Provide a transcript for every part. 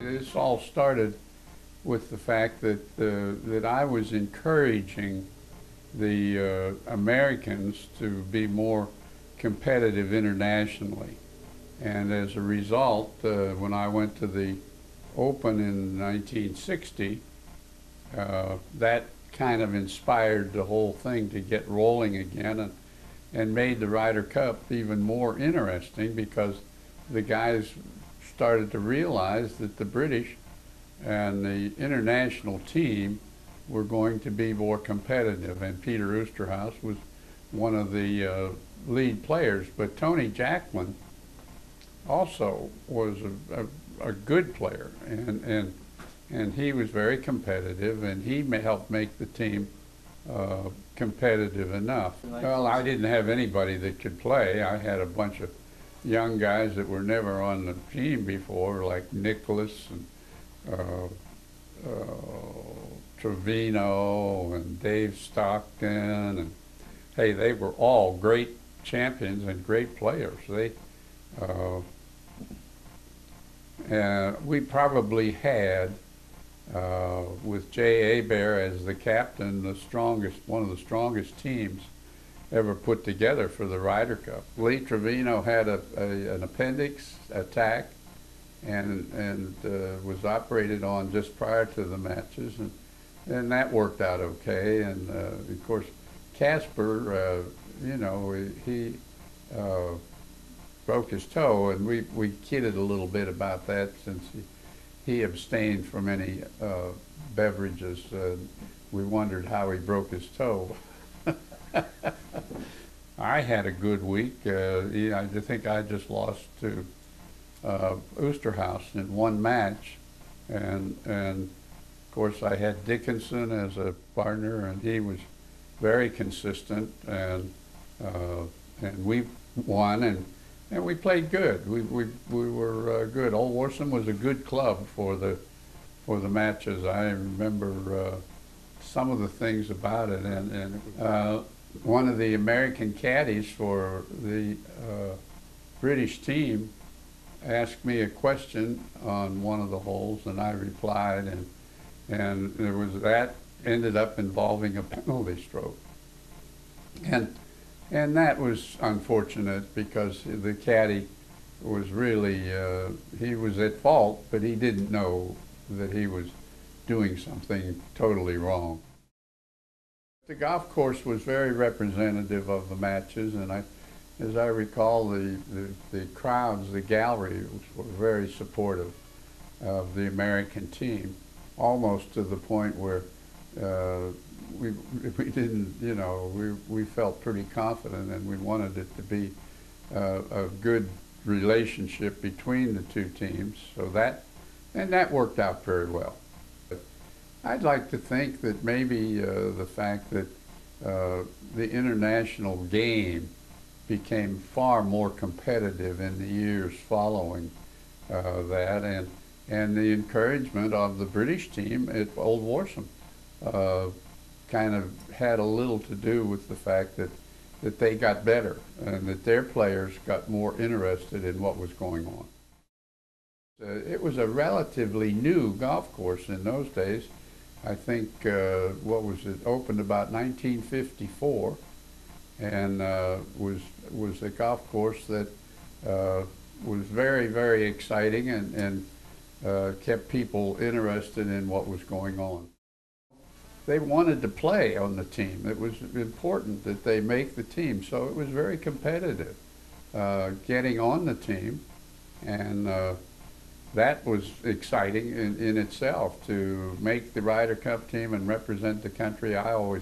This all started with the fact that I was encouraging the Americans to be more competitive internationally. And as a result, when I went to the Open in 1960, that kind of inspired the whole thing to get rolling again, and made the Ryder Cup even more interesting because the guys started to realize that the British and the international team were going to be more competitive, and Peter Oosterhuis was one of the lead players. But Tony Jacklin also was a good player, and he was very competitive, and he helped make the team competitive enough. Well, I didn't have anybody that could play. I had a bunch of young guys that were never on the team before, like Nicholas and Trevino and Dave Stockton, and hey, they were all great champions and great players. We probably had, with Jay Abear as the captain, one of the strongest teams ever put together for the Ryder Cup. Lee Trevino had an appendix attack and was operated on just prior to the matches, and that worked out okay. And of course, Casper, he broke his toe, and we kidded a little bit about that since he abstained from any beverages. We wondered how he broke his toe. I had a good week. I think I just lost to Oosterhuis in one match, and of course I had Dickinson as a partner, and he was very consistent, and we won, and we played good. We were good. Old Warson was a good club for the matches. I remember some of the things about it, and one of the American caddies for the British team asked me a question on one of the holes, and I replied, and that ended up involving a penalty stroke, and that was unfortunate because the caddy was really he was at fault, but he didn't know that he was doing something totally wrong. The golf course was very representative of the matches, and as I recall, the crowds, the gallery, were very supportive of the American team, almost to the point where we didn't, we felt pretty confident, and we wanted it to be a good relationship between the two teams. So that worked out very well. I'd like to think that maybe the fact that the international game became far more competitive in the years following that, and the encouragement of the British team at Old Warson kind of had a little to do with the fact that they got better and that their players got more interested in what was going on. It was a relatively new golf course in those days. I think, opened about 1954, and was a golf course that was very, very exciting, and kept people interested in what was going on. They wanted to play on the team. It was important that they make the team, so it was very competitive getting on the team, and that was exciting in itself, to make the Ryder Cup team and represent the country. I always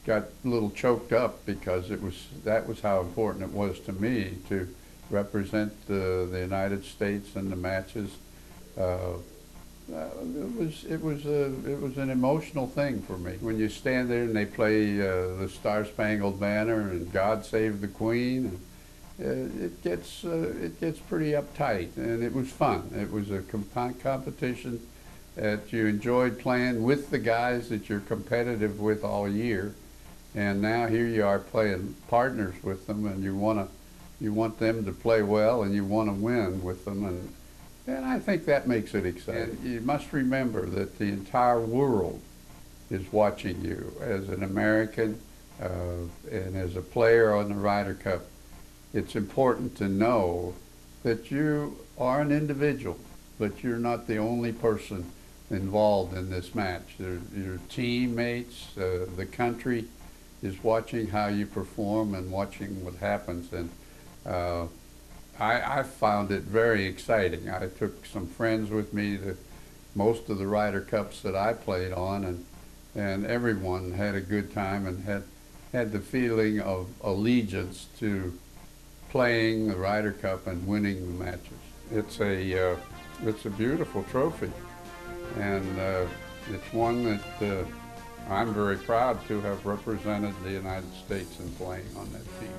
got a little choked up because that was how important it was to me to represent the United States in the matches. It was an emotional thing for me. When you stand there and they play the Star Spangled Banner and God Save the Queen, it gets pretty uptight, and it was fun. It was a competition that you enjoyed playing with the guys that you're competitive with all year, and now here you are playing partners with them, and you want them to play well, and you want to win with them, And I think that makes it exciting. And you must remember that the entire world is watching you as an American and as a player on the Ryder Cup. It's important to know that you are an individual, but you're not the only person involved in this match. Your teammates, the country is watching how you perform and watching what happens. And I found it very exciting. I took some friends with me to most of the Ryder Cups that I played on, and everyone had a good time and had the feeling of allegiance to playing the Ryder Cup and winning the matches. It's a beautiful trophy, and it's one that I'm very proud to have represented the United States in playing on that team.